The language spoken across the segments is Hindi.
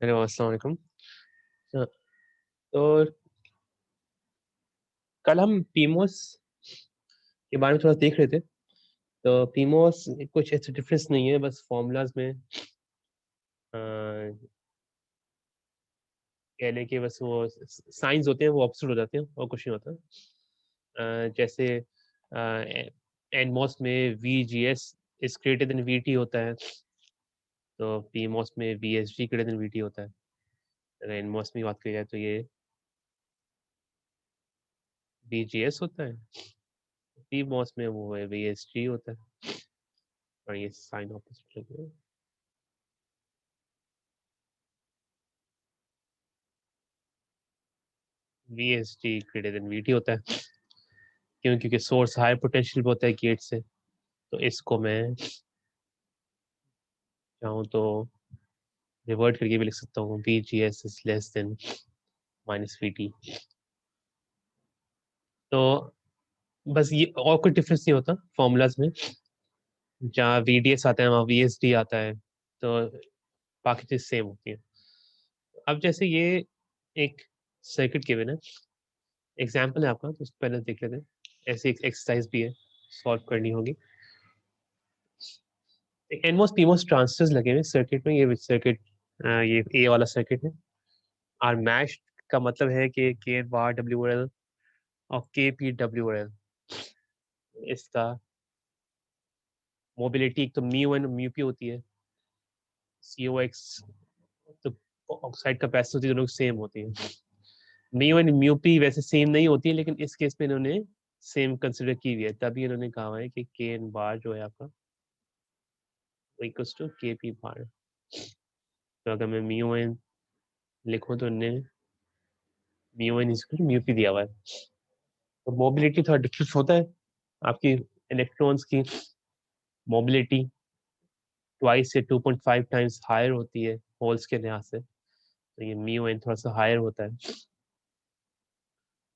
हेलो अस्सलाम वालेकुम। हाँ, तो कल हम पीमोस के बारे में थोड़ा देख रहे थे। तो पीमोस कुछ ऐसे डिफरेंस नहीं है, बस फॉर्मूलाज में कह लें कि बस वो साइंस होते हैं वो ऑपोजिट हो जाते हैं और कुछ नहीं होता। जैसे एनमॉस में we G S is greater than we T होता है, तो पीमोस में V S G greater than we T होता है। अगर एनमॉस में बात की जाए तो ये वी जी एस होता है, पीमोस में वो है वी एस जी होता है, और ये साइन ऑपोजिट लगे हैं। V S T greater than we T होता है, क्योंकि सोर्स हाई पोटेंशियल होता है गेट से। तो इसको मैं चाहूँ तो रिवर्ट करके भी लिख सकता हूँ, we G S is less than minus V T. तो बस ये और कोई डिफरेंस नहीं होता फॉर्मूलाज में। जहाँ वी डी एस आता है वहाँ वी एस डी आता है, तो बाकी चीज सेम होती है। अब जैसे ये एक सर्किट गिवन है, एग्जाम्पल है आपका, तो उसको पहले देख लेते हैं। ऐसी एक एक्सरसाइज भी है, सॉल्व करनी होगी। एनमोस पीमोस ट्रांजिस्टर्स लगे हुए सर्किट में। ये सर्किट ये ए वाला सर्किट है। आर मैश का मतलब है कि के बार डब्ल्यू एल और के पी डब्ल्यू एल, इसका मोबिलिटी एक तो म्यू एन म्यू पी होती है, सी ओ एक्स तो ऑक्साइड कैपेसिटी दोनों सेम होती है। म्यू एन म्यू पी वैसे सेम नहीं होती है, लेकिन इस केस में इन्होंने सेम कंसिडर की हुई है, तभी इन्होंने कहा है कि के एन बार जो है आपका equals to K P bar. तो अगर मैं म्यू एन लिखूं तो इन्हें mu N equal mu P दिया हुआ है। तो मोबिलिटी थोड़ा डिफरेंस होता है। आपकी इलेक्ट्रॉन्स की मोबिलिटी ट्वाइस से 2.5 टाइम्स हायर होती है होल्स के लिहाज से, तो ये म्यू एन थोड़ा सा हायर होता है।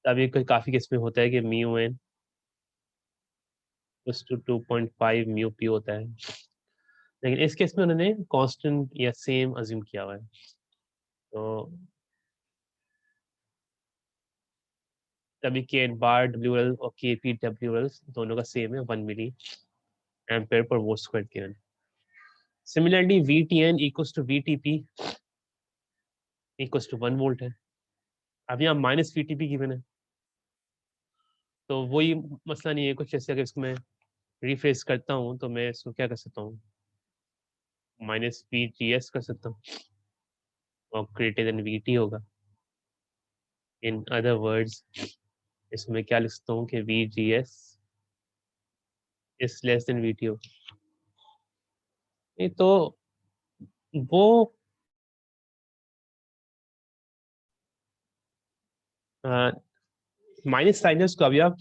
तब ये काफी केस में होता है कि mu N plus two 2.5 mu P होता है, लेकिन इस केस में उन्होंने कांस्टेंट या सेम अज्यूम किया हुआ है। तो तभी के बार डब्ल्यू एल और के पी डब्ल्यू एल दोनों का सेम है, 1 milli ampere per volt square केवन। Similarly V T N equals to V T P equals to 1 volt है। अब यहाँ minus V T P given है, तो वही मसला नहीं है कुछ। ऐसे अगर इसको मैं रिफ्रेश करता हूँ तो मैं इसको क्या कर सकता हूँ, माइनस वी टी एस कर सकता हूँ, और ग्रेटर देन वी टी होगा। इन अदर वर्ड्स इसमें क्या लिख सकता हूँ कि we G S is less than we T हो। नहीं तो वो माइनस साइनस को अभी आप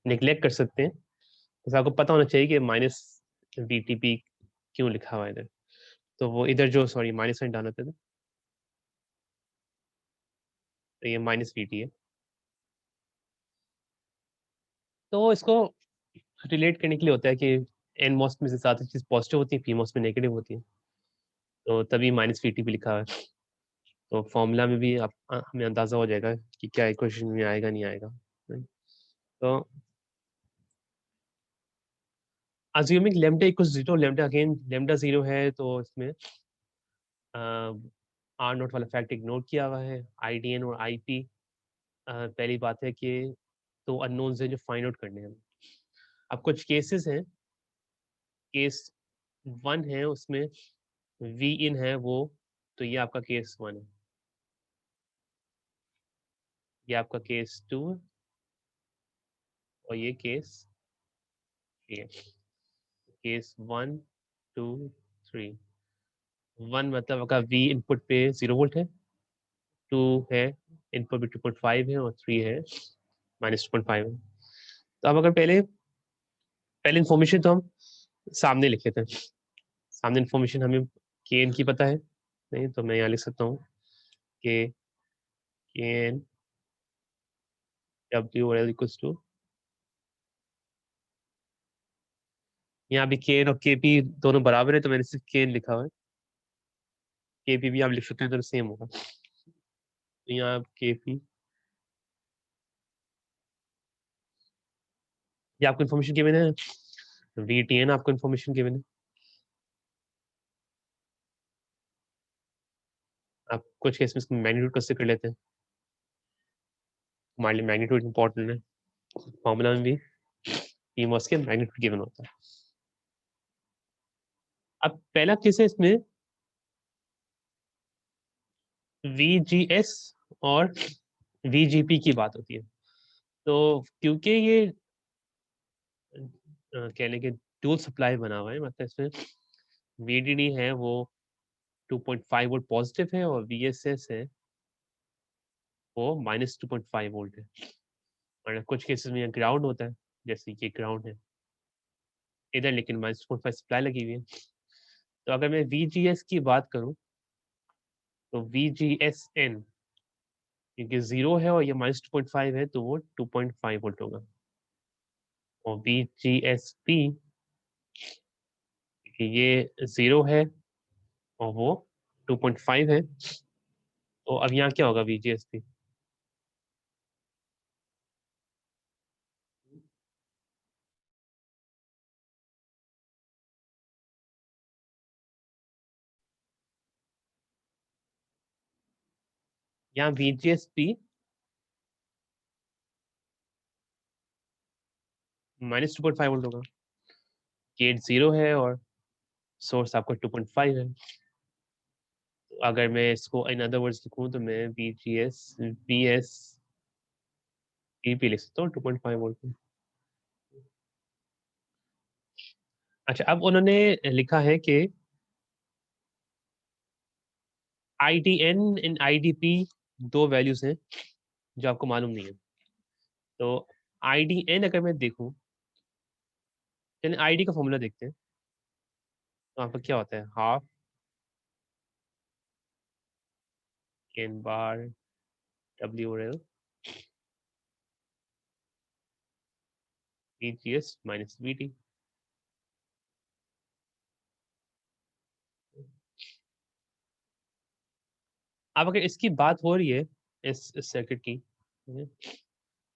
निग्लेक्ट कर सकते हैं, तो आपको पता होना चाहिए कि माइनस वी टी पी क्यों लिखा हुआ है इधर। तो वो इधर जो सॉरी माइनस साइन डालना था, तो ये माइनस वी टी है। तो इसको रिलेट करने के लिए होता है कि एन मॉस में से ज्यादा चीज पॉजिटिव होती है, पी मॉस में नेगेटिव होती है, तो तभी माइनस वी टी भी लिखा है। तो फॉर्मूला में भी आप हमें अंदाजा हो जाएगा कि क्या इक्वेशन में आएगा नहीं आएगा। तो assuming lambda equals zero, lambda again lambda zero है, तो इसमें आर नोट वाला फैक्ट इग्नोर किया हुआ है। आई डी एन और आई पी पहली बात है कि तो अननोन्स हैं जो फाइंड आउट करने हैं। अब कुछ केसेस हैं, केस वन है उसमें वी इन है वो, तो ये आपका केस वन है। ये आपका केस टू है, और ये केस थ्री है। Case one two three. One मतलब आपका वी इनपुट पे 0 वोल्ट है, टू है इनपुट पे 2.5 है, और थ्री है -2.5 है। तो अब अगर पहले पहले इन्फॉर्मेशन तो हम सामने लिखे थे, सामने इन्फॉर्मेशन हमें के एन की पता है, नहीं तो मैं यहाँ लिख सकता हूँ K N W L equals to, यहाँ भी के एन और के पी दोनों बराबर है, तो मैंने सिर्फ के एन लिखा हुआ है। केपी भी आप लिख सकते हैं तो सेम होगा। तो यहाँ केपी, ये आपको इन्फॉर्मेशन गिवन है, वीटीएन आपको इन्फॉर्मेशन गिवन है। आप कुछ केस में इसको मैग्नीट्यूड कंसीडर कर लेते हैं, हमारे लिए मैग्नीट्यूड इंपॉर्टेंट है, फॉर्मूला में भी पीमॉस के मैग्नीट्यूड गिवन होता है। अब पहला केस है, इसमें VGS और VGP की बात होती है। तो क्योंकि ये कह लें कि डुअल सप्लाई बना हुआ है, मतलब इसमें VDD है वो 2.5 वोल्ट पॉजिटिव है और VSS है वो -2.5 वोल्ट है। और कुछ केसेस में ग्राउंड होता है, जैसे ये ग्राउंड है इधर, लेकिन -2.5 सप्लाई लगी हुई है। तो अगर मैं VGS की बात करूं तो VGSN, क्योंकि 0 है और ये -2.5 है तो वो 2.5 वोल्ट होगा। और VGSP, ये 0 है और वो 2.5 है, तो अब यहाँ क्या होगा VGSP? यहाँ VGSP -2.5 वोल्ट होगा, गेट 0 है और सोर्स आपका 2.5 है। तो अगर मैं इसको इन अदर वर्ड्स लिखूं तो मैं VSP लिख सकता हूँ 2.5 वोल्ट में। अच्छा, अब उन्होंने लिखा है कि IDN एंड IDP दो वैल्यूज हैं जो आपको मालूम नहीं है। तो IDN अगर मैं देखूं, चलिए ID का फॉर्मूला देखते हैं। तो वहाँ पर क्या होता है, half an bar WL VGS minus VT। अब अगर इसकी बात हो रही है इस सर्किट की,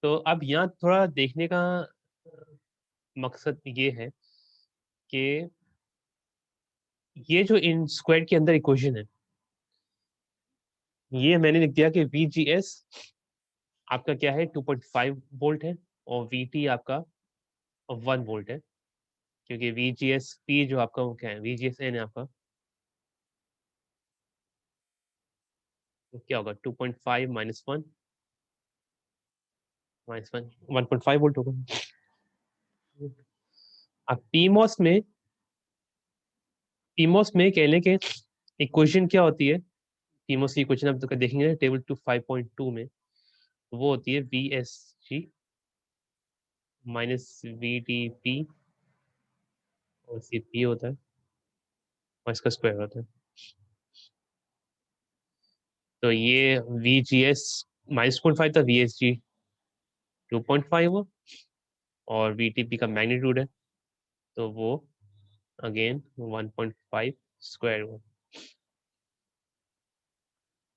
तो अब यहाँ थोड़ा देखने का मकसद ये है कि ये जो इन स्क्वायर के अंदर इक्वेशन है, ये मैंने लिख दिया कि VGS आपका क्या है 2.5 वोल्ट है और VT आपका 1 वोल्ट है, क्योंकि VGSP जो आपका वो क्या है, VGSN है आपका, तो क्या होगा 2.5 -1 -1 1.5 वोल्ट होगा। अब PMOS में कहने के इक्वेशन क्या होती है, PMOS की इक्वेशन आप तो देखेंगे टेबल 5.2 में, वो होती है VSG माइनस VTP और CP होता है और इसका स्क्वायर होता है। तो ये VGS -0.5 था, VSG 2.5 हो और VTP का मैग्नीट्यूड है तो वो अगेन 1.5 स्क्वायर हो।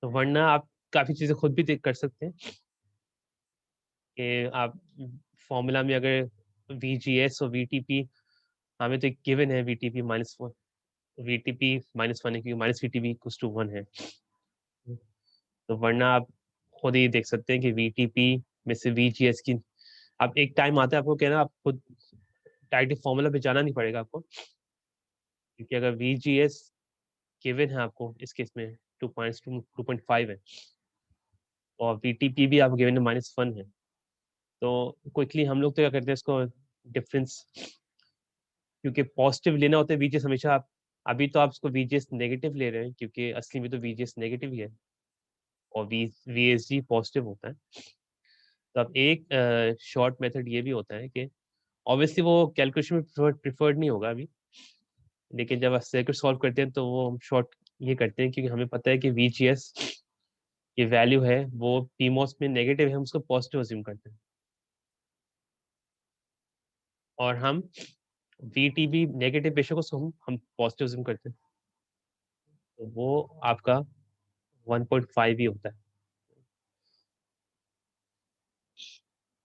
तो वरना आप काफी चीजें खुद भी कर सकते हैं कि आप फॉर्मूला में अगर VGS और VTP, हमें तो गिवन है VTP -1, VTP -1 है क्योंकि -VTP इक्वल्स टू 1 है। तो वरना आप खुद ही देख सकते हैं कि VTP में से VGS की, अब एक टाइम आता है आपको कहना, आप खुद डायरेक्टली फॉर्मूला पे जाना नहीं पड़ेगा आपको, क्योंकि अगर VGS गिवन है आपको इस केस में 2.5 है और VTP भी आपको गिवन है -1 है, तो क्विकली हम लोग तो क्या करते हैं इसको डिफरेंस, क्योंकि पॉजिटिव लेना होता है VGS हमेशा। आप अभी तो आप इसको VGS नेगेटिव ले रहे हैं क्योंकि असली में तो VGS नेगेटिव ही है और VSG पॉजिटिव होता है। तो अब एक शॉर्ट मेथड ये भी होता है कि ऑब्वियसली वो कैलकुलेशन में प्रिफर्ड नहीं होगा अभी, लेकिन जब आप सर्किट सॉल्व करते हैं तो वो हम शॉर्ट ये करते हैं क्योंकि हमें पता है कि VGS की वैल्यू है वो PMOS में नेगेटिव है, हम उसको पॉजिटिव अज्यूम करते हैं और हम VTB नेगेटिव पेशों को हम पॉजिटिव अज्यूम करते हैं। तो वो आपका 1.5 ही होता है।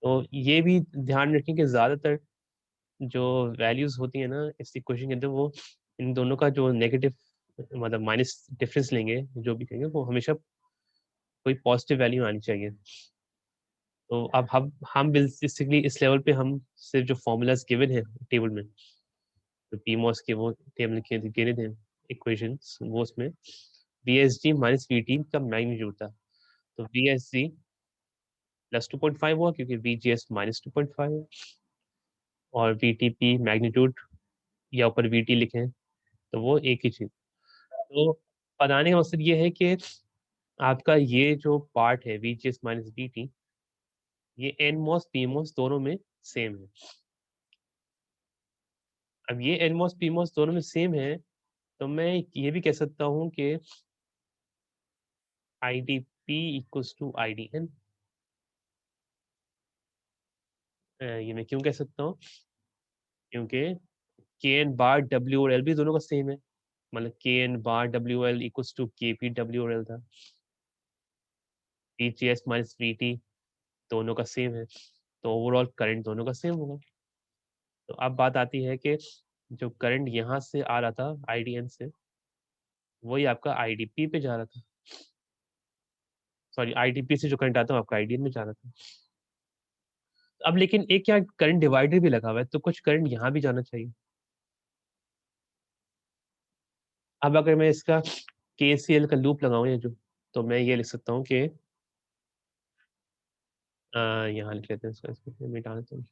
तो ये भी ध्यान रखें कि ज़्यादातर जो वैल्यूज होती है ना इस इक्वेशन के अंदर, वो इन दोनों का जो नेगेटिव मतलब माइनस डिफरेंस लेंगे, जो भी करेंगे वो हमेशा कोई पॉजिटिव वैल्यू आनी चाहिए। तो अब हम बेसिकली इस लेवल पे हम सिर्फ जो फॉर्मूलाज गिवन है टेबल में, जो पीमॉस के वो टेबल के गिने थे इक्वेशंस, वो उसमें V S G minus V T का मैग्नीट्यूड था। तो वी एस जी प्लस 2.5 हुआ क्योंकि वी जी एस माइनस 2.5 है, और वी टी पी मैग्नीट्यूड या ऊपर वी टी लिखें तो वो एक ही चीज। तो बताने का मकसद ये है कि आपका ये जो पार्ट है we G S minus V T, ये एन मॉस पी मॉस दोनों में सेम है। अब ये एन मॉस पी मॉस दोनों में सेम है, तो मैं ये भी कह सकता हूँ कि I D P equals to I D N. ये मैं क्यों कह सकता हूँ? क्योंकि के एन बार डब्ल्यू और एल भी दोनों का सेम है। मतलब K N bar W L equals to K P W और एल था। P G S minus V T दोनों का सेम है, तो ओवरऑल करंट दोनों का सेम होगा। तो अब बात आती है कि जो करंट यहाँ से आ रहा था आईडीएन से, वही आपका आईडीपी पे जा रहा था। सॉरी, आईडीपी से जो करंट आता है आपका आईडीएन में जा रहा था। अब लेकिन एक क्या करंट डिवाइडर भी लगा हुआ है, तो कुछ करंट यहाँ भी जाना चाहिए। अब अगर मैं इसका केसीएल का लूप लगाऊं या जो, तो मैं ये लिख सकता हूँ कि यहाँ लिख लेते हैं इसका, इसको मिटा देता हूँ।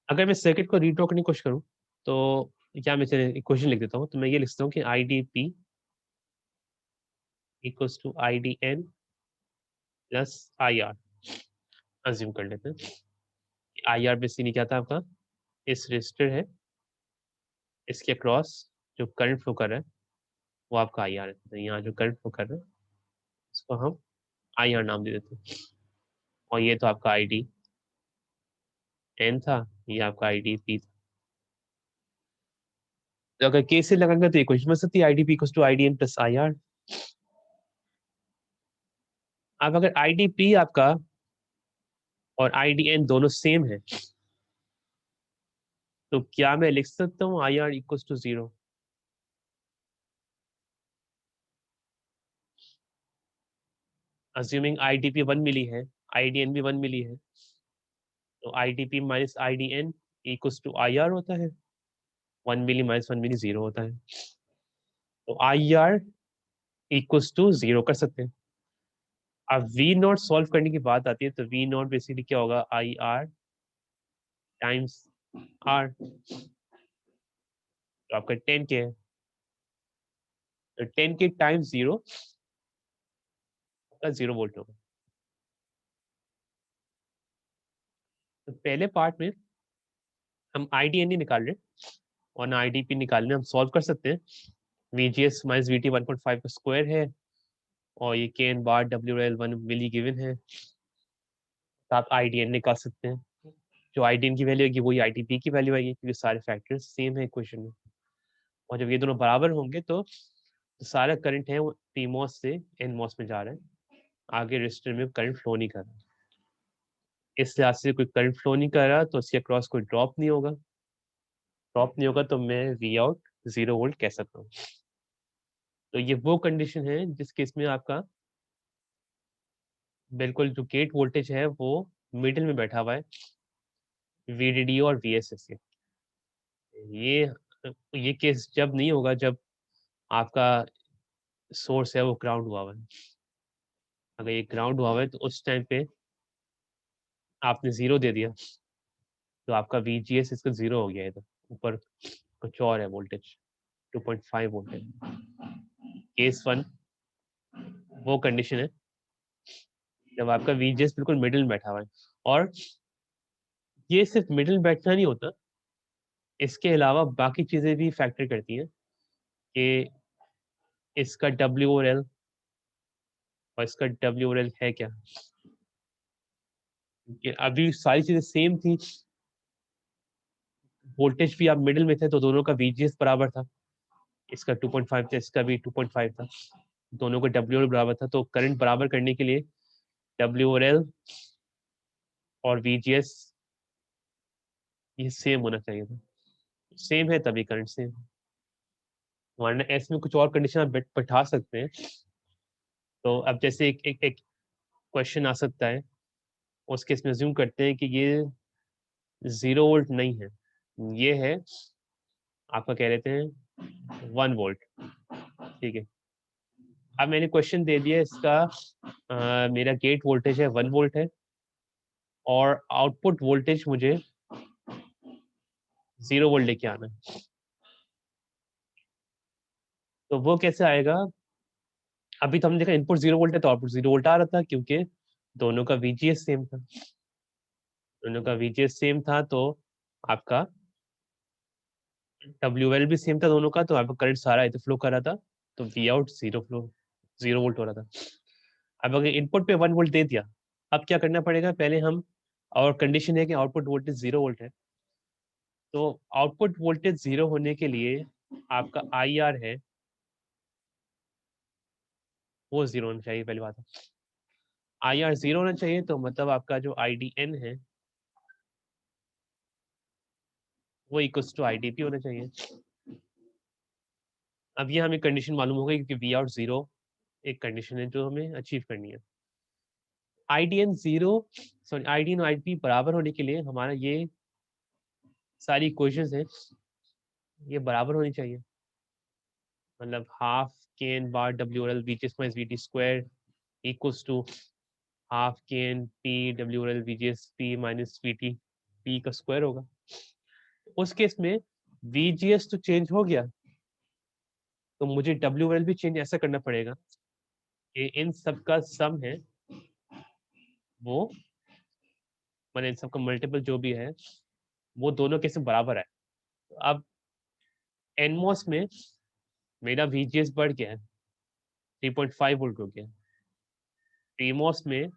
अगर मैं सर्किट को रीड्रॉ करने की कोशिश करूँ, तो क्या मैं चलिए इक्वेशन लिख देता हूँ। तो मैं ये लिखता हूँ कि I D P equals to I D N plus I R. Assume कर लेते हैं आई आर बेसिकली क्या था आपका, इस रजिस्टर है, इसके अक्रॉस जो करंट फ्लो कर रहा है वो आपका आई आर है। तो यहाँ जो करंट फ्लो कर रहा है इसको हम आई आर नाम दे देते हैं। और ये तो आपका आई डी एन था, ये आपका आई डी पी था। तो अगर के से लगाएंगे तो इक्वेशन बन सकती है I D P equals to I D N plus I R. अब अगर आई डी पी आपका और आई डी एन दोनों सेम है, तो क्या मैं लिख सकता हूँ I R equals to zero? Assuming I D P 1 milli है, आई डी एन भी 1 मिली है, तो I D P minus I D N equals to I R होता है। 1 मिली माइनस 1 मिली जीरो होता है। तो I R equals to zero कर सकते हैं। अब वी नॉट सॉल्व करने की बात आती है, तो वी नॉट बेसिकली क्या होगा, आई आर टाइम्स आर। तो आपका 10 के है, तो 10 के टाइम्स जीरो का 0 वोल्ट होगा। तो पहले पार्ट में हम आई डी एन नहीं निकाल रहे और ना आई डी पी निकाल रहे, हम सॉल्व कर सकते हैं। We G S minus V T 1.5 का स्क्वायर है, और ये के एन बार डब्ल्यू एल 1 मिली गिवन है, तो आप आई डी एन निकाल सकते हैं। जो आई डी एन की वैल्यू आएगी वही आई डी पी की वैल्यू आएगी, क्योंकि सारे फैक्टर्स सेम है इक्वेशन में। और जब ये दोनों बराबर होंगे तो सारा करंट है वो पी मॉस से एन मॉस में जा रहा है, आगे रजिस्टर में करंट फ्लो नहीं कर रहा। इस लिहाज से कोई करंट फ्लो नहीं कर रहा तो उसके अक्रॉस कोई ड्रॉप नहीं होगा। ड्रॉप नहीं होगा तो मैं वी आउट 0 वोल्ट कह सकता हूँ। तो ये वो कंडीशन है जिस केस में आपका बिल्कुल जो गेट वोल्टेज है वो मिडिल में बैठा हुआ है वीडीडी और वीएसएस के। ये ये केस जब नहीं होगा जब आपका सोर्स है वो ग्राउंड हुआ हुआ है। अगर ये ग्राउंड हुआ हुआ है तो उस टाइम पे आपने जीरो दे दिया, तो आपका VGS इसका जीरो हो गया है। तो ऊपर कुछ और है वोल्टेज, 2.5 वोल्ट है। केस वन वो कंडीशन है जब आपका VGS बिल्कुल मिडिल में बैठा हुआ है। और ये सिर्फ मिडिल बैठना नहीं होता, इसके अलावा बाकी चीजें भी फैक्टर करती हैं कि इसका W और L, और इसका W और L है क्या। अभी सारी चीजें सेम थी, वोल्टेज भी आप मिडिल में थे तो दोनों का VGS बराबर था, इसका 2.5 था, इसका भी 2.5 था, दोनों का WL बराबर था। तो करंट बराबर करने के लिए WL और VGS ये सेम होना चाहिए था, सेम है तभी करंट सेम, वरना ऐसे में कुछ और कंडीशन आप बैठा सकते हैं। तो अब जैसे एक क्वेश्चन आ सकता है, उस केस में अज्यूम करते हैं कि ये 0 वोल्ट नहीं है, ये है आपका कह लेते हैं 1 वोल्ट, ठीक है। अब मैंने क्वेश्चन दे दिया इसका, मेरा गेट वोल्टेज है 1 वोल्ट है और आउटपुट वोल्टेज मुझे 0 वोल्ट लेके आना है। तो वो कैसे आएगा, अभी तो हमने देखा इनपुट 0 वोल्ट है तो आउटपुट 0 वोल्ट आ रहा था, क्योंकि दोनों का VGS सेम था, दोनों का VGS सेम था, तो आपका WL भी सेम था दोनों का, तो आपका करंट सारा इधर फ्लो कर रहा था, तो V आउट 0 वोल्ट हो रहा था। अब अगर इनपुट पे 1 वोल्ट दे दिया, अब क्या करना पड़ेगा, पहले हम, और कंडीशन है कि आउटपुट वोल्टेज 0 वोल्ट है, तो आउटपुट वोल्टेज 0 होने के लिए आपका IR है वो 0 होना चाहिए, पहली बात है। IR 0 होना चाहिए, तो मतलब आपका जो IDN है वो इक्वल टू IDP होना चाहिए। अब ये हमें कंडीशन मालूम हो गई, क्योंकि V आउट 0 एक कंडीशन है जो हमें अचीव करनी है। IDN 0, सॉरी IDN और IDP बराबर होने के लिए हमारा ये सारी इक्वेशंस है ये बराबर होनी चाहिए, मतलब half KN bar WL VGS minus VT square equals to half KN P WL VGS P minus VT P का स्क्वायर होगा। उस केस में VGS तो चेंज हो गया, तो मुझे WL भी चेंज ऐसा करना पड़ेगा कि इन सब का सम है वो, मैंने इन सब का मल्टीपल जो भी है वो दोनों केस में बराबर है। तो अब NMOS में मेरा VGS बढ़ गया है, 3.5 वोल्ट हो गया, PMOS में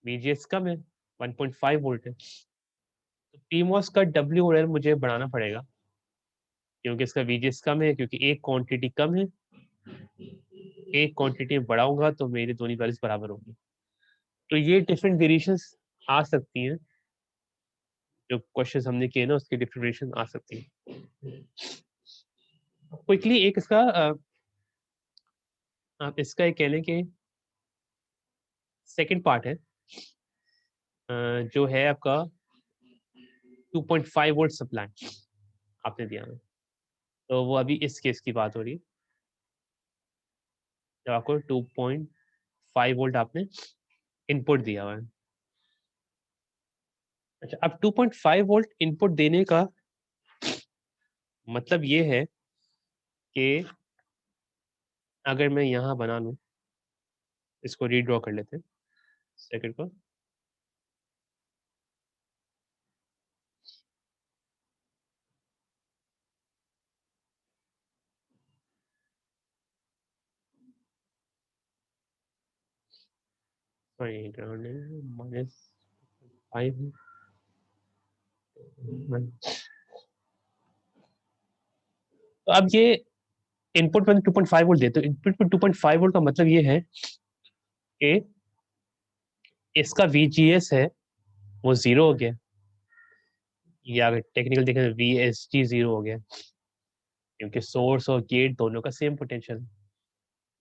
VGS कम है, 1.5 वोल्ट है। तो PMOS का WL मुझे बढ़ाना पड़ेगा, क्योंकि इसका VGS कम है, क्योंकि एक क्वांटिटी कम है, एक क्वांटिटी बढ़ाऊंगा तो मेरी दोनों वैल्यूज बराबर होंगी। तो ये डिफरेंट वेरिएशंस आ सकती हैं, जो क्वेश्चंस हमने किए ना उसकी डिफरेंट वेरिएशन आ सकती है। क्विकली एक इसका आप इसका एक कह लें कि सेकंड पार्ट है, जो है आपका 2.5 वोल्ट सप्लाई आपने दिया है, तो वो अभी इस केस की बात हो रही है, जब आपको 2.5 वोल्ट आपने इनपुट दिया हुआ है। अच्छा, अब 2.5 वोल्ट इनपुट देने का मतलब ये है कि अगर मैं यहाँ बना लूँ, इसको रीड्रॉ कर लेते हैं सेकंड को, सॉरी ग्राउंड -5, तो अब ये इनपुट में 2.5 वोल्ट देते, तो इनपुट में 2.5 वोल्ट का मतलब ये है कि इसका VGS है वो 0 हो गया, या अगर टेक्निकल देखें तो VSG 0 हो गया, क्योंकि सोर्स और गेट दोनों का सेम पोटेंशियल है।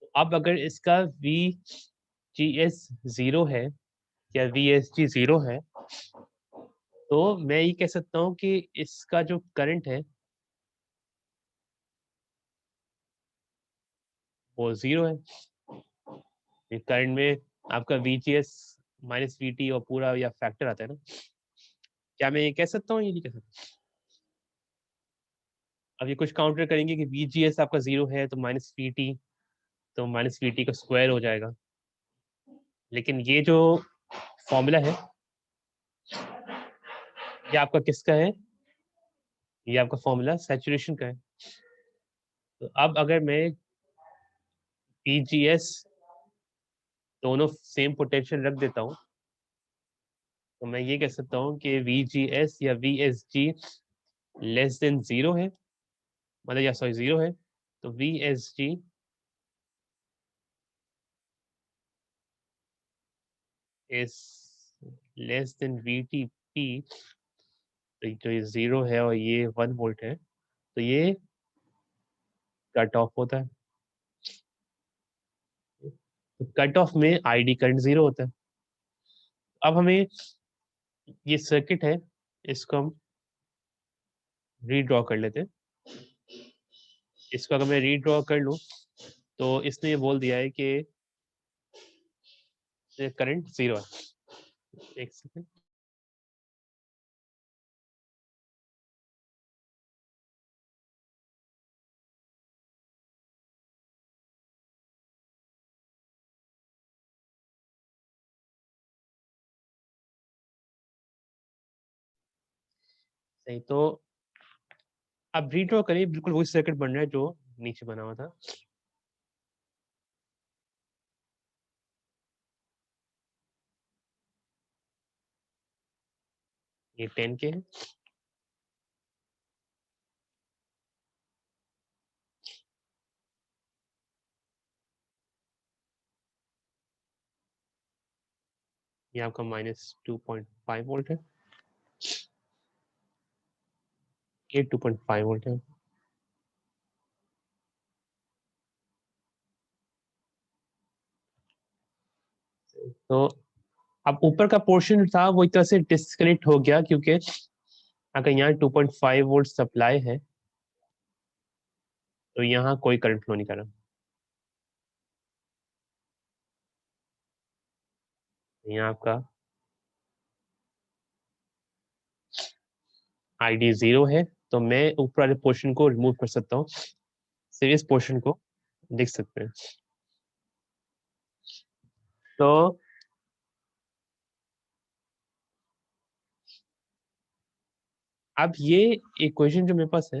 तो अब अगर इसका VGS 0 है या VSG 0 है, तो मैं ये कह सकता हूँ कि इसका जो करंट है वो 0 है। करंट में आपका VGS माइनस VT और पूरा या फैक्टर आता है ना, क्या मैं ये कह सकता हूँ, ये नहीं कह सकता। अब ये कुछ काउंटर करेंगे कि VGS आपका 0 है तो माइनस VT, तो माइनस VT का स्क्वायर हो जाएगा, लेकिन ये जो फॉर्मूला है ये आपका किसका है, ये आपका फॉर्मूला सैचुरेशन का है। तो अब अगर मैं VGS दोनों सेम पोटेंशियल रख देता हूँ, तो मैं ये कह सकता हूँ कि VGS या VSG लेस देन 0 है, मतलब या सॉरी 0 है, तो VSG is less than VTP, तो जो ये 0 है और ये 1 वोल्ट है, तो ये कट ऑफ होता है। तो कट ऑफ में आईडी करंट 0 होता है। अब हमें ये सर्किट है, इसको हम रीड्रॉ कर लेते हैं। इसको अगर मैं रीड्रॉ कर लूँ तो इसने ये बोल दिया है कि करंट 0 है। एक सेकंड। सही, तो अब रीड्रॉ करिए, बिल्कुल वही सर्किट बन रहा है जो नीचे बना हुआ था। ये 10 के है, ये आपका -2.5 वोल्ट है, ये 2.5 वोल्ट है। तो अब ऊपर का पोर्शन था वो एक तरह से डिस्कनेक्ट हो गया, क्योंकि अगर यहाँ 2.5 वोल्ट सप्लाई है तो यहाँ कोई करंट फ्लो नहीं कर रहा। यहाँ आपका आईडी 0 है, तो मैं ऊपर वाले पोर्शन को रिमूव कर सकता हूँ, सिर्फ इस पोर्शन को लिख सकते हैं। तो अब ये इक्वेशन जो मेरे पास है,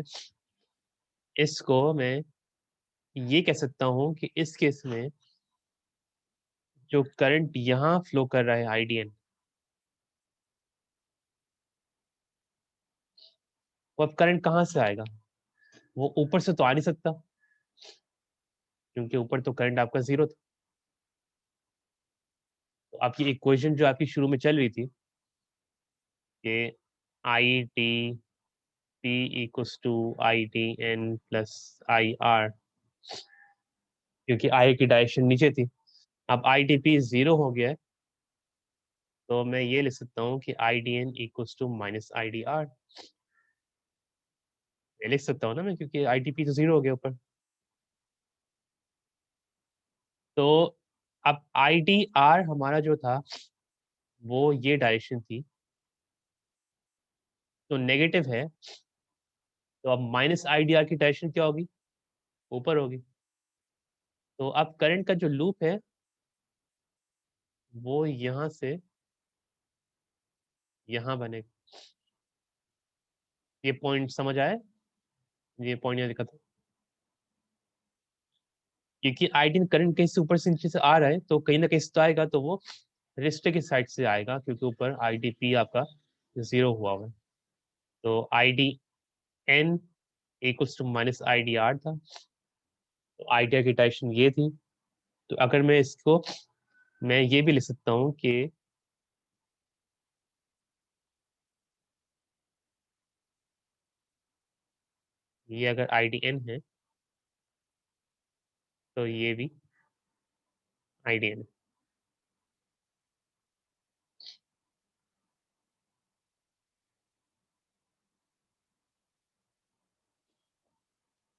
इसको मैं ये कह सकता हूँ कि इस केस में जो करंट यहाँ फ्लो कर रहा है आईडीएन, वो अब करंट कहाँ से आएगा? वो ऊपर से तो आ नहीं सकता, क्योंकि ऊपर तो करंट आपका 0 था। तो आपकी इक्वेशन जो आपकी शुरू में चल रही थी कि I T P equals to I T N plus I R, क्योंकि आई की डायरेक्शन नीचे थी। अब आई टी पी 0 हो गया है, तो मैं ये लिख सकता हूँ कि I D N equals to minus I D R. ये लिख सकता हूँ ना मैं, क्योंकि आई टी पी तो 0 हो गया ऊपर। तो अब आई डी आर हमारा जो था वो ये डायरेक्शन थी, तो नेगेटिव है, तो अब माइनस आई डी आर की डायरेक्शन क्या होगी? ऊपर होगी। तो अब करंट का जो लूप है वो यहाँ से यहाँ बनेगा। ये पॉइंट समझ आया? ये पॉइंट यहाँ दिखा था, क्योंकि आइडियल करंट कहीं से ऊपर से नीचे से आ रहा है, तो कहीं ना कहीं से तो आएगा, तो वो रजिस्टर की साइड से आएगा, क्योंकि ऊपर आईडीपी आपका 0 हुआ हुआ है। तो I D N equals to minus I D R था, तो आइडिया की डायरेक्शन ये थी। तो अगर मैं इसको, मैं ये भी लिख सकता हूँ कि ये अगर आई डी एन है तो ये भी आई डी एन है।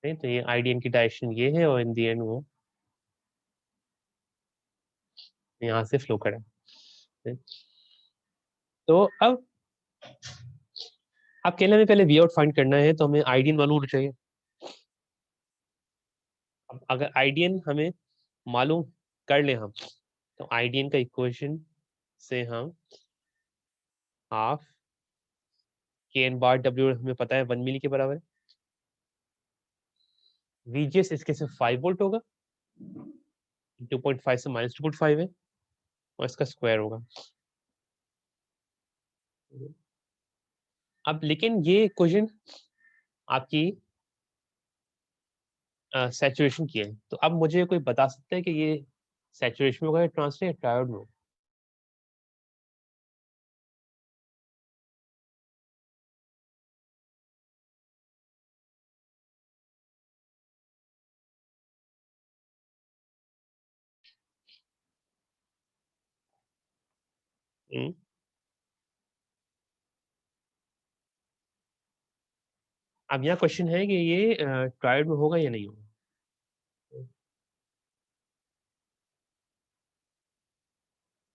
नहीं, तो ये आई डी एन की डायरेक्शन ये है, और इन दी एंड वो यहाँ से फ्लो करें। तो अब कहने में पहले वी आउट फाइंड करना है, तो हमें आईडीएन मालूम होना चाहिए। अब अगर आईडीएन हमें मालूम कर ले हम, तो आईडीएन का इक्वेशन से हम हाफ के एन बार डब्ल्यू हमें पता है 1 मिली के बराबर है। वीजीएस इसके से 5 वोल्ट होगा, 2.5 से -2.5 है, और इसका स्क्वायर होगा। अब लेकिन ये क्वेश्चन आपकी सैचुरेशन की है, तो अब मुझे कोई बता सकता है कि ये सैचुरेशन में होगा या ट्रांस या ट्रायोड में होगा? हम्म, अब यहाँ क्वेश्चन है कि ये ट्रायोड में होगा या नहीं होगा।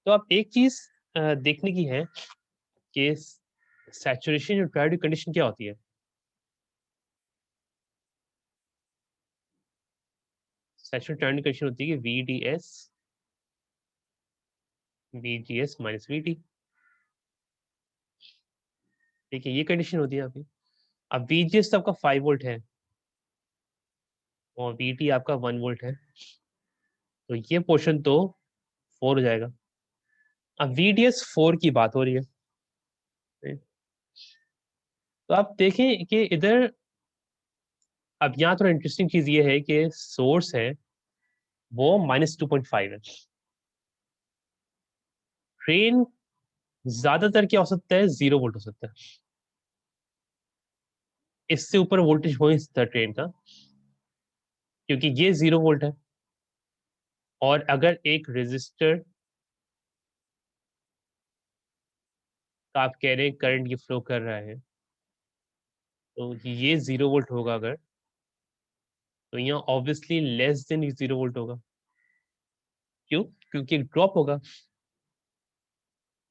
तो अब एक चीज देखने की है कि सैचुरेशन और ट्रायोड की कंडीशन क्या होती है। सैचुरेशन ट्रायोड की कंडीशन होती है कि VGS माइनस VT। ठीक है, ये कंडीशन होती है आपकी। अब VGS तो आपका 5 वोल्ट है और VT आपका 1 वोल्ट है, तो ये पोर्शन तो 4 हो जाएगा। अब VDS 4 की बात हो रही है, तो आप देखें कि इधर अब यहाँ थोड़ा इंटरेस्टिंग चीज ये है कि सोर्स है वो -2.5 है। ट्रेन ज्यादातर क्या हो सकता है, 0 वोल्ट हो सकता है, इससे ऊपर वोल्टेज हो नहीं सकता ट्रेन का, क्योंकि ये 0 वोल्ट है। और अगर एक रेजिस्टर का आप कह रहे हैं करंट ये फ्लो कर रहा है, तो ये 0 वोल्ट होगा अगर, तो यहाँ ऑब्वियसली लेस देन 0 वोल्ट होगा। क्यों? क्योंकि एक ड्रॉप होगा।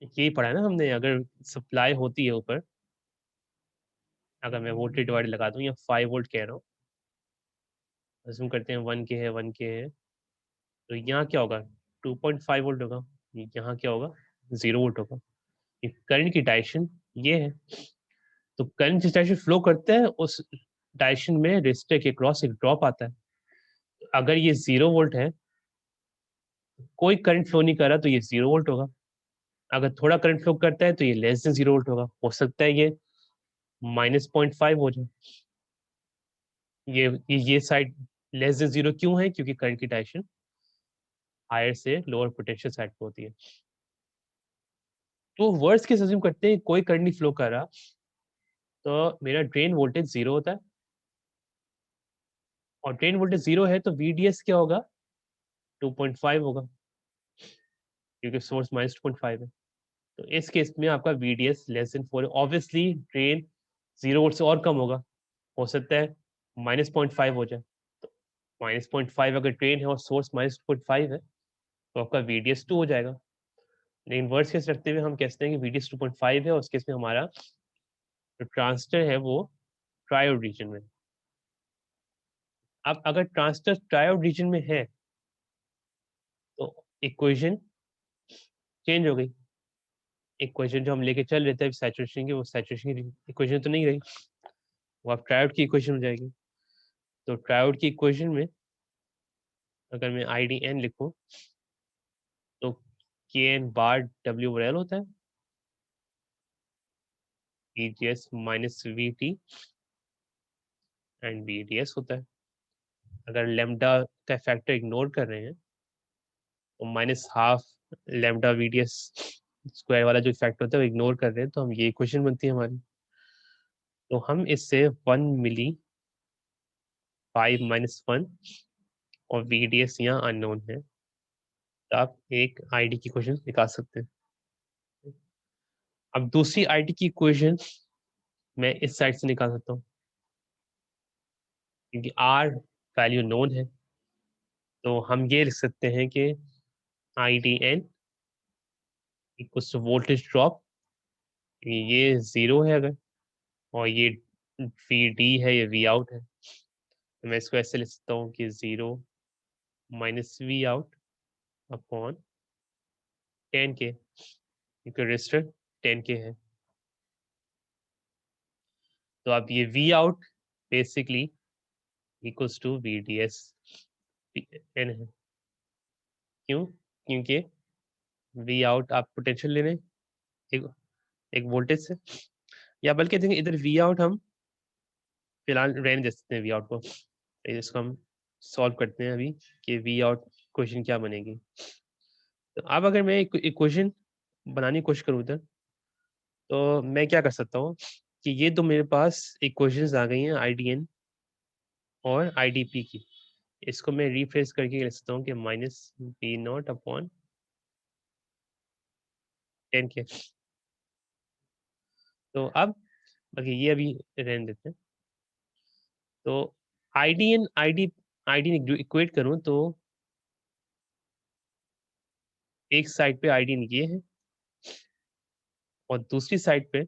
यही पढ़ा है ना हमने, अगर सप्लाई होती है ऊपर, अगर मैं वोल्टेज डिवाइडर लगा दूं या 5 वोल्ट कह रहा हूँ, अज्यूम करते हैं 1 के है 1 के है, तो यहाँ क्या होगा, 2.5 वोल्ट होगा। यहाँ क्या होगा, 0 वोल्ट होगा। ये करंट की डायरेक्शन ये है। तो करंट जिस डायरेक्शन फ्लो करते हैं उस डायरेक्शन में रेजिस्टर के क्रॉस एक ड्रॉप आता है। अगर ये 0 वोल्ट है, कोई करंट फ्लो नहीं कर रहा, तो ये 0 वोल्ट होगा। अगर थोड़ा करंट फ्लो करता है तो ये लेस देन 0 वोल्ट होगा। हो सकता है ये -0.5 हो जाए। ये साइड लेस देन 0 क्यों है, क्योंकि करंट की डायरेक्शन हायर से लोअर पोटेंशियल साइड पे होती है। तो वर्स्ट केस अज्यूम करते हैं कोई करंट नहीं फ्लो कर रहा, तो मेरा ड्रेन वोल्टेज 0 होता है, और ड्रेन वोल्टेज 0 है तो VDS क्या होगा, 2.5 होगा, क्योंकि सोर्स -2.5 है। तो इस केस में आपका VDS लेस देन 4 है। ऑब्वियसली ड्रेन 0 वोल्ट से और कम होगा, हो सकता है -0.5 हो जाए। तो -0.5 अगर ड्रेन है और सोर्स -2.5 है, तो आपका VDS 2 हो जाएगा। लेकिन वर्स्ट केस रखते हुए हम कहते हैं कि VDS 2.5 है, और उस केस में हमारा जो ट्रांजिस्टर है वो ट्रायोड रीजन में। अब अगर ट्रांजिस्टर ट्रायोड रीजन में है, तो इक्वेशन चेंज हो गई। इक्वेशन जो हम लेके चल रहे थे सैचुरेशन की, वो सैचुरेशन की इक्वेशन तो नहीं रही, वो अब ट्रायोड की इक्वेशन हो जाएगी। तो ट्रायोड की इक्वेशन में अगर मैं IDN लिखूं, तो KN बार W रेल होता है, VGS minus VT and VDS होता है। अगर लेमडा का फैक्टर इग्नोर कर रहे हैं, तो -12 लेमडा VDS स्क्वायर वाला जो फैक्टर होता है वो इग्नोर कर रहे हैं, तो हम ये इक्वेशन बनती है हमारी। तो हम इससे 1 मिली 5 - 1 और VDS यहाँ अननोन है, तो आप एक ID की इक्वेशन निकाल सकते हैं। अब दूसरी ID की इक्वेशन मैं इस साइड से निकाल सकता हूँ, क्योंकि R वैल्यू नोन है, तो हम ये लिख सकते हैं कि IDN equals to voltage drop, ये 0 है अगर, और ये VD है, ये V आउट है, तो मैं इसको ऐसे लिख सकता हूँ कि 0 minus V out upon 10K, क्योंकि रेजिस्टर 10K है। तो अब ये V out basically equals to VDS n है। क्यों? क्योंकि V आउट आप पोटेंशियल ले रहे हैं, ठीक, एक वोल्टेज से, या बल्कि देखें इधर वी आउट हम फिलहाल रहने दे सकते हैं वी आउट को। इसको हम सॉल्व करते हैं अभी कि वी आउट क्वेश्चन क्या बनेगी। तो अब अगर मैं एक क्वेश्चन बनाने की कोशिश करूँ इधर, तो मैं क्या कर सकता हूँ कि ये तो मेरे पास इक्वेशंस आ गई हैं आईडीएन और आईडीपी की। इसको मैं रिफ्रेश करके लिख सकता हूँ कि माइनस बी नॉट अपॉन 10 के। तो अब बाकी ये अभी रहने देते हैं। तो आईडीएन आईडीएन इक्वेट करूँ तो एक साइड पे आईडीएन ये है और दूसरी साइड पे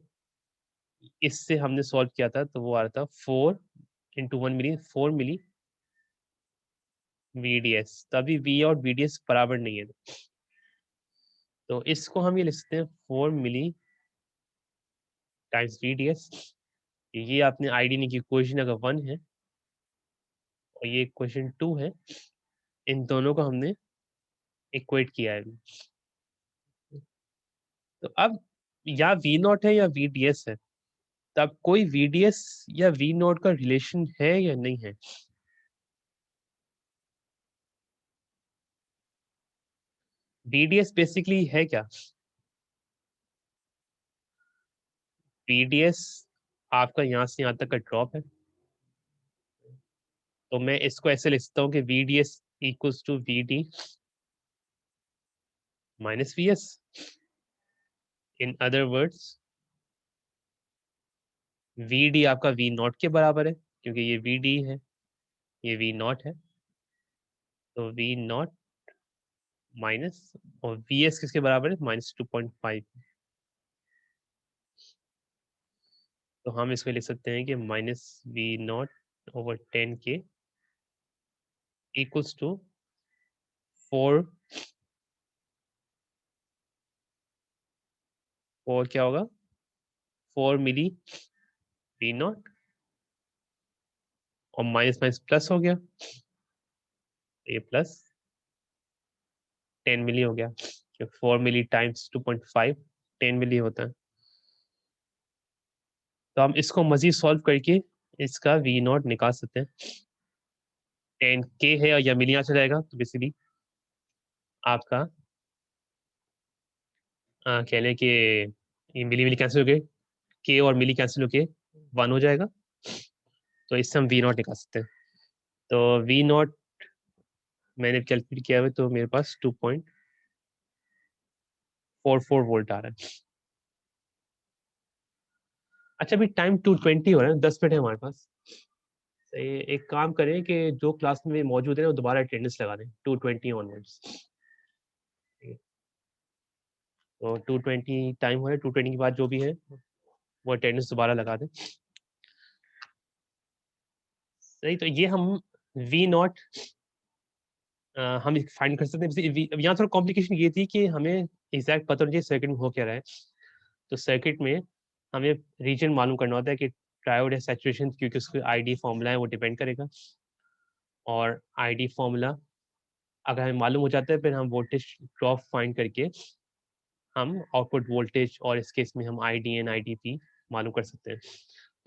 इससे हमने सॉल्व किया था तो वो आ रहा था 4 × 1 मिली 4 मिली VDS। तो अभी V और VDS बराबर नहीं है, तो इसको हम ये लिख सकते हैं 4 मिली टाइम्स VDS। ये आपने आईडीएन की इक्वेशन अगर 1 है और ये इक्वेशन 2 है, इन दोनों को हमने इक्वेट किया है। तो अब या V नॉट है या VDS है, तो अब कोई VDS या V नॉट का रिलेशन है या नहीं है। VDS बेसिकली है क्या? VDS आपका यहाँ से यहाँ तक का ड्रॉप है। तो मैं इसको ऐसे लिख सकता हूँ कि VDS equals to VD minus VS। In other words VD आपका V नॉट के बराबर है, क्योंकि ये VD है, ये V नॉट है। तो V नॉट माइनस, और VS किसके बराबर है? -2.5। तो हम इसको लिख सकते हैं कि -V0/10K इक्वल्स टू 4 क्या होगा? 4 मिली V नॉट और माइनस माइनस प्लस हो गया, ये प्लस 10 मिली हो गया। 4 मिली टाइम्स 2.5 10 मिली होता है। तो हम इसको मजीद सॉल्व करके इसका V नॉट निकाल सकते हैं। 10K है या मिली यहाँ से जाएगा, तो बेसिकली आपका कह लें कि ये मिली मिली कैंसिल हो गए, K और मिली कैंसिल हो के 1 हो जाएगा। तो इससे हम V नॉट निकाल सकते हैं। तो V नॉट मैंने कैलकुलेट किया है, तो मेरे पास 2.44 वोल्ट आ रहा है। अच्छा, अभी टाइम 2:20 हो रहा है, 10 मिनट है हमारे पास। तो एक काम करें कि जो क्लास में मौजूद है वो दोबारा अटेंडेंस लगा दें 2:20 ऑनवर्ड्स। तो 2:20 टाइम हो रहा है, 2:20 के बाद जो भी है वो अटेंडेंस दोबारा लगा दें। सही, तो ये हम V नॉट हम फाइंड कर सकते हैं। यहाँ थोड़ा कॉम्प्लिकेशन ये थी कि हमें एग्जैक्ट पता नहीं चाहिए सर्किट में हो क्या रहा है। तो सर्किट में हमें रीजन मालूम करना होता है कि ट्रायोड या सैचुरेशन, क्योंकि उसका आईडी फॉर्मूला है वो डिपेंड करेगा। और आईडी फॉर्मूला अगर हमें मालूम हो जाता है, फिर हम वोल्टेज ड्रॉप फाइंड करके हम आउटपुट वोल्टेज और इस केस में हम आईडीएन आईडीपी मालूम कर सकते हैं।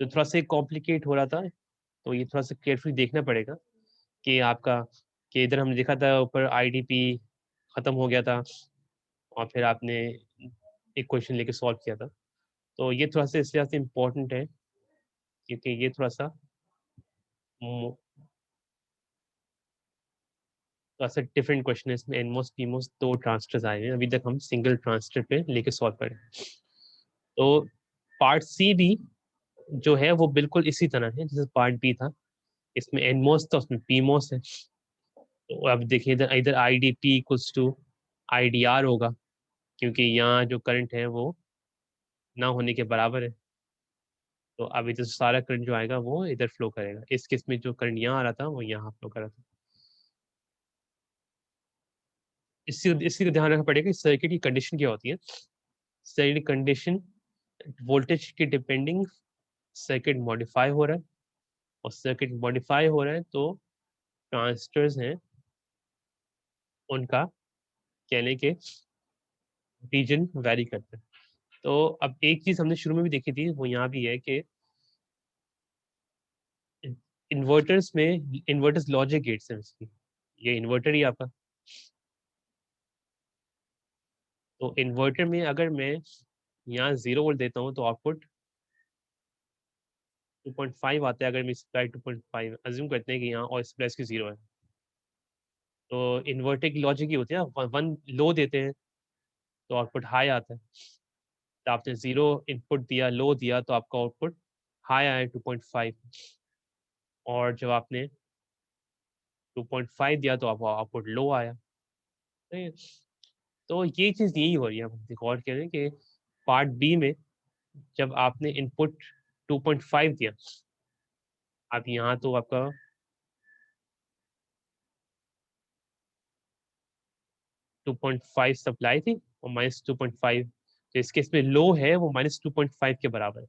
तो थोड़ा सा कॉम्प्लिकेट हो रहा था, तो ये थोड़ा सा केयरफुली देखना पड़ेगा कि आपका, कि इधर हमने देखा था ऊपर आईडीपी खत्म हो गया था और फिर आपने एक क्वेश्चन लेके सॉल्व किया था। तो ये थोड़ा सा इसलिए से इम्पोर्टेंट है क्योंकि ये थोड़ा सा डिफरेंट क्वेश्चन है। इसमें एनमोस पीमोस 2 ट्रांजिस्टर्स आए हैं, अभी तक हम सिंगल ट्रांजिस्टर पे लेके सॉल्व करें। तो पार्ट सी भी जो है वो बिल्कुल इसी तरह है जैसे पार्ट बी था। इसमें एनमोस था, उसमें पीमोस है। तो अब देखिए इधर इधर I D P equals to I D R होगा, क्योंकि यहाँ जो करंट है वो ना होने के बराबर है। तो अब इधर सारा करंट जो आएगा वो इधर फ्लो करेगा। इस केस में जो करंट यहाँ आ रहा था वो यहाँ फ्लो कर रहा था। इसी को ध्यान रखना पड़ेगा कि सर्किट की कंडीशन क्या होती है। सर्किट कंडीशन वोल्टेज की डिपेंडिंग सर्किट मॉडिफाई हो रहा है, और सर्किट मॉडिफाई हो रहा है तो ट्रांजिस्टर्स हैं उनका कहने के रीजन वैरी करते हैं। तो अब एक चीज हमने शुरू में भी देखी थी, वो यहाँ भी है कि इन्वर्टर्स में इन्वर्टर्स लॉजिक गेट्स हैं उसकी, ये इन्वर्टर ही आपका। तो इन्वर्टर में अगर मैं यहाँ 0 वोल्ट देता हूँ तो आउटपुट 2.5 आता है। अगर मैं सप्लाई 2.5 अज्यूम करते हैं कि यहाँ और सप्लाई की 0 है, तो इन्वर्टर की लॉजिक ही होती है ना, 1 लो देते हैं तो आउटपुट हाई आता है। तो आपने 0 इनपुट दिया, लो दिया, तो आपका आउटपुट हाई आया 2.5, और जब आपने 2.5 दिया तो आपका आउटपुट लो आया। ठीक है? तो ये चीज़ यही हो रही है, हम गौर करें कि पार्ट बी में जब आपने इनपुट 2.5 दिया, अब यहाँ तो आपका 2.5 सप्लाई थी और -2.5, तो इस केस में लो है वो -2.5 के बराबर है।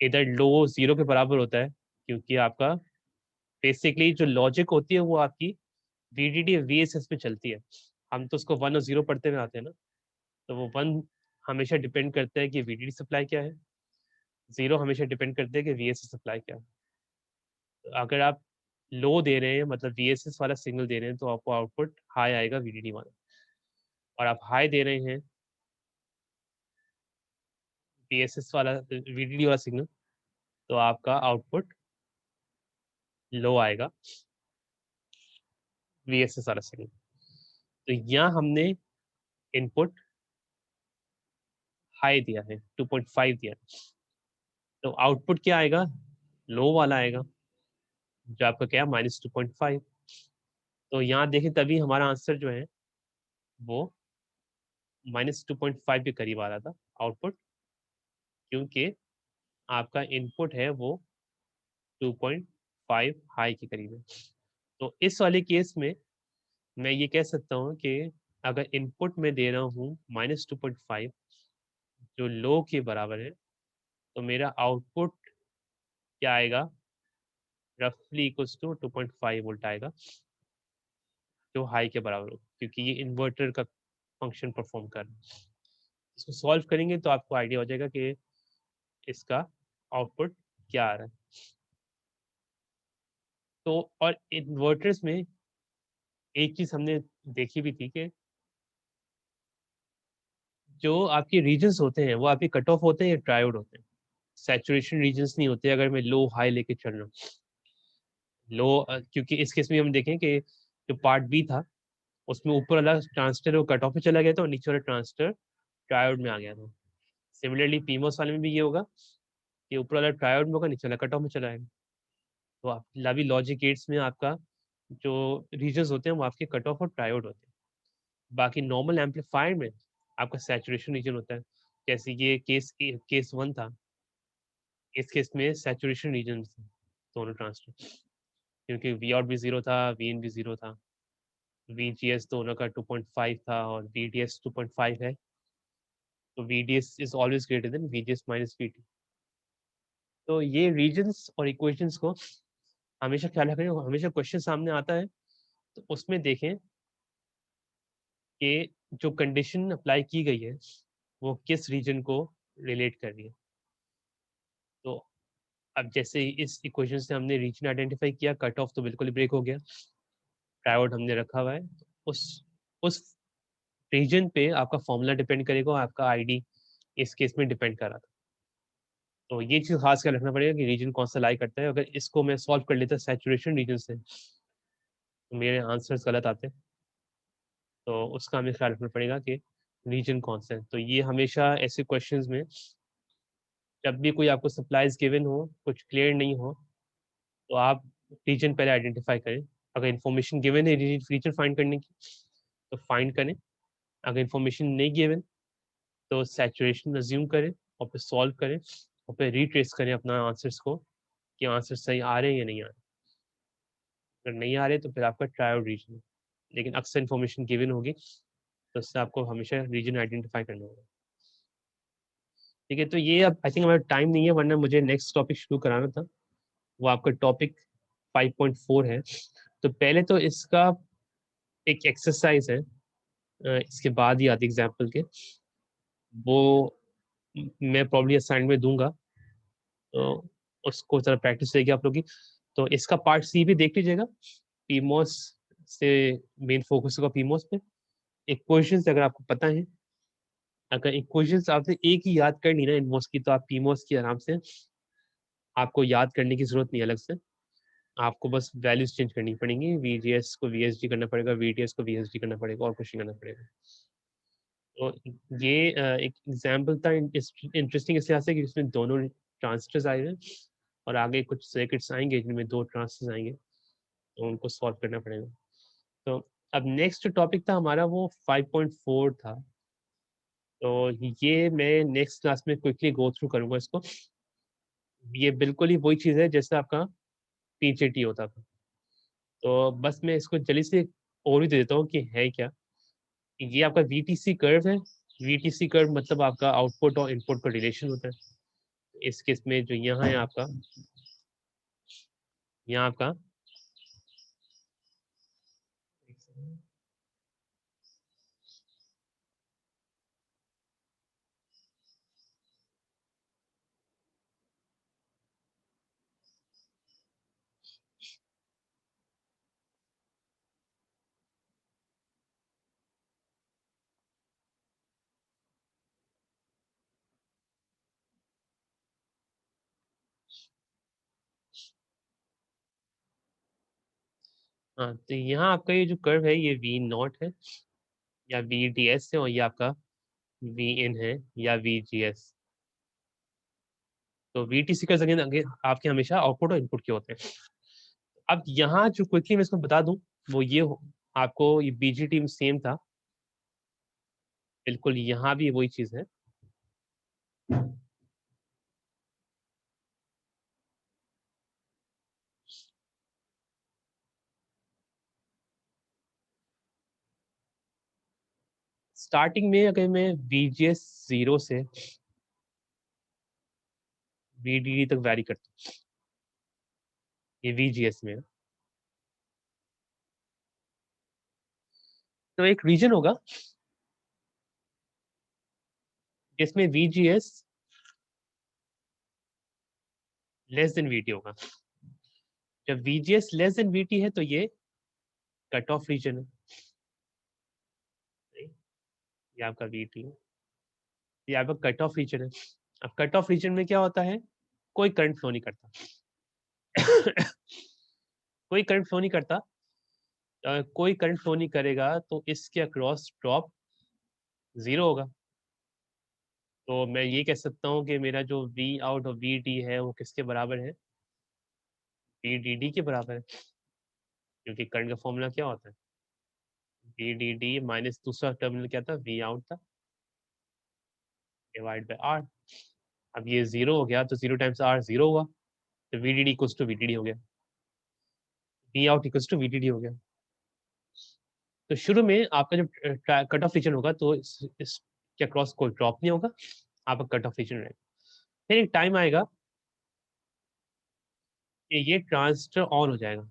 इधर लो 0 के बराबर होता है, क्योंकि आपका बेसिकली जो लॉजिक होती है वो आपकी VDD VSS में चलती है। हम तो उसको 1 और 0 पढ़ते हुए आते हैं ना, तो वो 1 हमेशा डिपेंड करता है कि VDD सप्लाई क्या है, 0 हमेशा डिपेंड करता है कि VSS सप्लाई क्या है। तो अगर आप लो दे रहे हैं, मतलब VSS वाला सिग्नल दे रहे हैं, तो आपको आउटपुट हाई आएगा VDD वाला, और आप हाई दे रहे हैं VSS वाला VDD वाला सिग्नल, तो आपका आउटपुट लो आएगा VSS वाला सिग्नल। तो यहाँ हमने इनपुट हाई दिया है, 2.5 दिया है, तो आउटपुट क्या आएगा, लो वाला आएगा, जो आपका क्या है -2.5। तो यहाँ देखें तभी हमारा आंसर जो है वो -2.5 के करीब आ रहा था आउटपुट, क्योंकि आपका इनपुट है वो 2.5 हाई के करीब है। तो इस वाले केस में मैं ये कह सकता हूँ कि अगर इनपुट में दे रहा हूँ -2.5 जो लो के बराबर है, तो मेरा आउटपुट क्या आएगा, रफली इक्वल्स टू 2.5 वोल्ट आएगा, जो हाई के बराबर हो, क्योंकि ये इन्वर्टर का फंक्शन परफॉर्म कर रहा है। इसको सॉल्व करेंगे तो आपको आइडिया हो जाएगा कि इसका आउटपुट क्या आ रहा है। तो और इन्वर्टर्स में एक चीज हमने देखी भी थी कि जो आपके रीजन्स होते हैं वो आपके कट ऑफ होते हैं या ट्रायोड होते हैं, सैचुरेशन रीजन्स नहीं होते। अगर मैं लो हाई लेके चल रहा हूँ, लो क्योंकि इस केस में हम देखें कि जो पार्ट बी था उसमें ऊपर वाला ट्रांजिस्टर वो कट ऑफ में चला गया था और नीचे वाला ट्रांजिस्टर ट्रायोड में आ गया था। सिमिलरली पीमोस वाले में भी ये होगा कि ऊपर वाला ट्रायोड में होगा, नीचे वाला कट ऑफ में चला जाएगा। तो आप अभी लॉजिक गेट्स में आपका जो रीजन्स होते हैं वो आपके कट ऑफ और ट्रायोड होते हैं। बाकी नॉर्मल एम्पलीफायर में आपका सैचुरेशन रीजन होता है, जैसे ये केस 1 था। इस केस में सैचुरेशन रीजन दोनों ट्रांजिस्टर, क्योंकि वी आउट भी 0 था, वी इन भी 0 था, VGS दोनों का 2.5 था और VDS 2.5 है, तो VDS is always greater than VGS minus VT। तो ये रीजन्स और इक्वेशंस को हमेशा ख्याल रखें, हमेशा क्वेश्चन सामने आता है तो उसमें देखें कि जो कंडीशन अप्लाई की गई है वो किस रीजन को रिलेट कर रही है। तो अब जैसे इस इक्वेशन से हमने रीजन आइडेंटिफाई किया, कट ऑफ तो बिल्कुल ही ब्रेक हो गया, ट्रायोड हमने रखा हुआ है, उस उस रीजन पे आपका फॉर्मूला डिपेंड करेगा, आपका आईडी इस केस में डिपेंड कर रहा था। तो ये चीज़ खास कर रखना पड़ेगा कि रीजन कौन सा लाई करता है। अगर इसको मैं सॉल्व कर लेता सैचुरेशन रीजन से, तो मेरे आंसर्स गलत आते, तो उसका हमें ख्याल रखना पड़ेगा कि रीजन कौन सा है। तो ये हमेशा ऐसे क्वेश्चंस में जब भी कोई आपको सप्लाईज गिवन हो, कुछ क्लियर नहीं हो, तो आप रीजन पहले आइडेंटिफाई करें। अगर इन्फॉर्मेशन गिवन है रीजन फाइंड करने की तो फाइंड करें, अगर इन्फॉर्मेशन नहीं गिवन तो सैचुरेशन अज्यूम करें और फिर सॉल्व करें और फिर रिट्रेस करें अपना आंसर्स को कि आंसर सही आ रहे हैं या नहीं आ रहे। अगर नहीं आ रहे तो फिर आपका ट्रायल रीजन है, लेकिन अक्सर इन्फॉर्मेशन गिवन होगी तो उससे आपको हमेशा रीजन आइडेंटिफाई करना होगा। ठीक है, तो ये अब आई थिंक हमारा टाइम नहीं है, वरना मुझे नेक्स्ट टॉपिक शुरू कराना था, वो आपका टॉपिक 5.4 है। तो पहले तो इसका एक एक्सरसाइज है, इसके बाद ही आती एग्जाम्पल के। वो मैं प्रॉब्ली असाइनमेंट में दूंगा, तो उसको जरा प्रैक्टिस रहेगी आप लोग की। तो इसका पार्ट सी भी देख लीजिएगा, पीमोस से मेन फोकस होगा पीमोस पे। इक्वेशंस अगर आपको पता है, अगर इक्वेशंस आपने एक ही याद कर ली ना इनमोस की, तो आप पीमोस की आराम से, आपको याद करने की जरूरत नहीं अलग से, आपको बस वैल्यूज चेंज करनी पड़ेंगी, वीजीएस को वीएसडी करना पड़ेगा, वीटीएस को वीएसडी करना पड़ेगा, और कुछ नहीं करना पड़ेगा। तो ये एक एग्जाम्पल था इंटरेस्टिंग इस लिहाज से कि इसमें दोनों ट्रांजिस्टर्स आए हैं, और आगे कुछ सर्किट्स आएंगे जिनमें दो ट्रांजिस्टर्स आएंगे, तो उनको सॉल्व करना पड़ेगा। तो अब नेक्स्ट टॉपिक था हमारा वो 5.4 था। तो ये मैं नेक्स्ट क्लास में क्विकली गो थ्रू करूंगा इसको। ये बिल्कुल ही वही चीज़ है जैसे आपका पीजेटी होता था। तो बस मैं इसको जल्दी से ओवरव्यू दे देता हूँ कि है क्या। ये आपका वीटीसी कर्व है। वीटीसी कर्व मतलब आपका आउटपुट और इनपुट का रिलेशन होता है। इस केस में जो यहाँ है आपका, यहाँ आपका हाँ, तो यहाँ आपका ये जो कर्व है ये वी नॉट है या वी डी एस है, और ये आपका वी इन है या वी जी एस। तो V T C curve again आपके हमेशा आउटपुट और इनपुट के होते हैं। अब यहाँ जो क्विकली मैं इसको बता दूं, वो ये आपको ये बीजीटी में सेम था, बिल्कुल यहाँ भी वही चीज है। स्टार्टिंग में अगर मैं VGS 0 से VDD तक वैरी करता हूँ, ये VGS में है। तो एक रीजन होगा जिसमें VGS लेस देन VT होगा। जब VGS लेस देन VT है तो ये कट ऑफ रीजन है, ये आपका VT है, ये आपका कट ऑफ रीजन है। अब कट ऑफ रीजन में क्या होता है, कोई करंट फ्लो नहीं करता। कोई करंट फ्लो नहीं करता। कोई करंट फ्लो नहीं करेगा तो इसके अक्रॉस ड्रॉप जीरो होगा। तो मैं ये कह सकता हूँ कि मेरा जो वी आउट और वी डी है वो किसके बराबर है, वी डी डी के बराबर है। क्योंकि करंट का फॉर्मूला क्या होता है, वी डी डी माइनस दूसरा टर्मिनल क्या था, वी आउट था, डिवाइड बाई आर। अब ये जीरो हो गया तो जीरो टाइम्स आर जीरो हुआ, तो V D D equals to V D D हो गया, V out equals to V D D हो गया। तो शुरू में आपका जब कट ऑफ रीजन होगा तो इसके अक्रॉस कोई ड्रॉप नहीं होगा, आपका कट ऑफ रीजन रहेगा। फिर एक टाइम आएगा कि ये ट्रांजिस्टर ऑन हो जाएगा।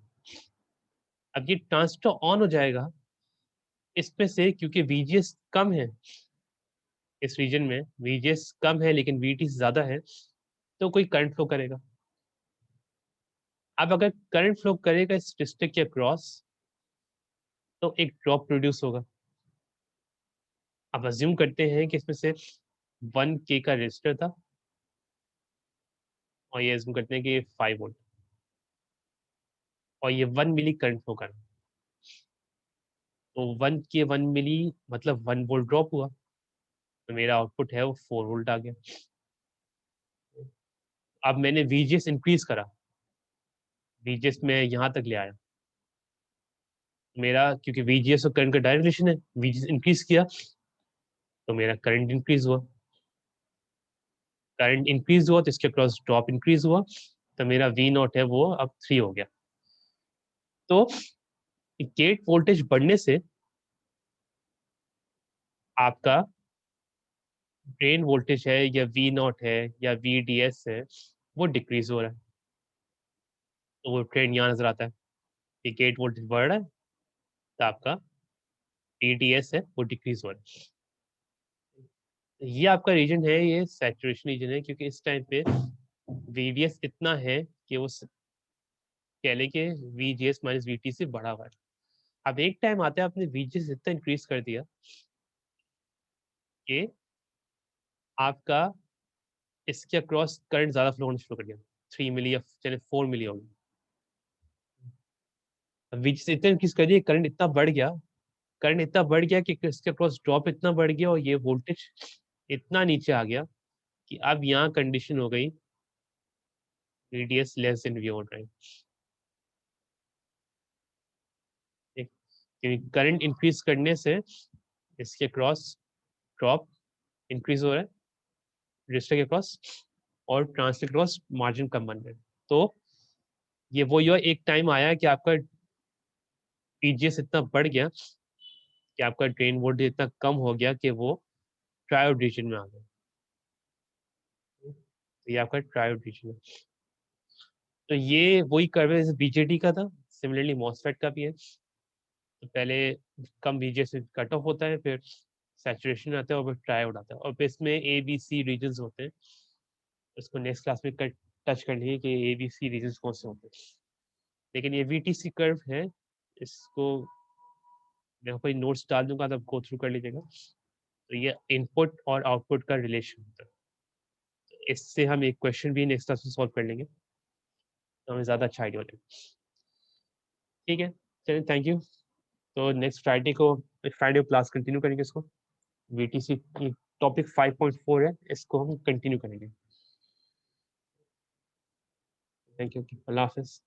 अब ये ट्रांजिस्टर ऑन हो जाएगा, इसमें से क्योंकि VGS कम है, इस रीजन में VGS कम है लेकिन VT ज्यादा है, तो कोई करंट फ्लो करेगा। अब अगर करंट फ्लो करेगा इस डिस्ट्रिक्ट के अक्रॉस, तो एक ड्रॉप प्रोड्यूस होगा। अब अज्यूम करते हैं कि इसमें से 1K का रेजिस्टर था, और ये अज्यूम करते हैं कि 5 वोल्ट, और ये 1 मिली करंट फ्लो कर रहा है। तो 1 मिली मतलब 1 वोल्ट ड्रॉप हुआ, तो मेरा आउटपुट है वो 4 वोल्ट आ गया। अब मैंने VGS इंक्रीज करा, VGS में यहाँ तक ले आया, मेरा क्योंकि VGS और करंट का डायरेक्ट रिलेशन है, VGS इंक्रीज किया तो मेरा करंट इंक्रीज हुआ, करंट इंक्रीज हुआ तो इसके क्रॉस ड्रॉप इंक्रीज हुआ, तो मेरा V नॉट है वो अब 3 हो गया। तो गेट वोल्टेज बढ़ने से आपका ड्रेन वोल्टेज है या V नॉट है या VDS है वो डिक्रीज हो रहा है। तो वो ट्रेंड यहाँ नजर आता है कि गेट वोल्टेज बढ़ रहा है, तो आपका VDS है वो डिक्रीज हो रहा है। ये आपका रीजन है, ये सैचुरेशन रीजन है, क्योंकि इस टाइम पे VDS इतना है कि वो कह लें कि VGS माइनस VT से बड़ा हुआ है। अब एक टाइम आता है आपने VGS इतना इंक्रीज कर दिया कि आपका इसके अक्रॉस करंट ज्यादा फ्लो होना शुरू कर दिया, 3 मिली या चले 4 मिली होगी। VGS इतना इंक्रीज कर दिया, करंट इतना बढ़ गया कि इसके अक्रॉस ड्रॉप इतना बढ़ गया और ये वोल्टेज इतना नीचे आ गया कि अब यहाँ कंडीशन हो गई VDS less than V on, right. Current increase करने से इसके क्रॉस ड्रॉप इंक्रीज हो रहा है रजिस्टर के क्रॉस, और ट्रांसफर क्रॉस मार्जिन कम बन रहे हैं। तो ये वो एक टाइम आया कि आपका TGS इतना बढ़ गया कि आपका ड्रेन वोल्टेज इतना कम हो गया कि वो ट्रायोड रीजन में आ गया। तो ये आपका ट्रायोड रीजन है। तो ये वही कर्व है जैसे BJT का था, सिमिलरली मॉसफेट का भी है। तो पहले कम VGS से कट ऑफ होता है, फिर सैचुरेशन आता है और फिर ट्रायोड आता है, और फिर इसमें ABC रीजन्स होते हैं। इसको नेक्स्ट क्लास में टच कर लेंगे कि ABC रीजन्स कौन से होते हैं। लेकिन ये VTC कर्व है, इसको मैं कोई नोट्स डाल दूंगा, तब गो थ्रू कर लीजिएगा। तो ये इनपुट और आउटपुट का रिलेशन होता है। तो इससे हम एक क्वेश्चन भी नेक्स्ट क्लास में सॉल्व कर लेंगे, तो हमें ज़्यादा अच्छा आइडिया हो जाएगा। ठीक है, चलिए, थैंक यू। तो नेक्स्ट फ्राइडे को क्लास कंटिन्यू करेंगे इसको। VTC टॉपिक 5.4 है, इसको हम कंटिन्यू करेंगे। थैंक यू, अल्लाह हाफिज़।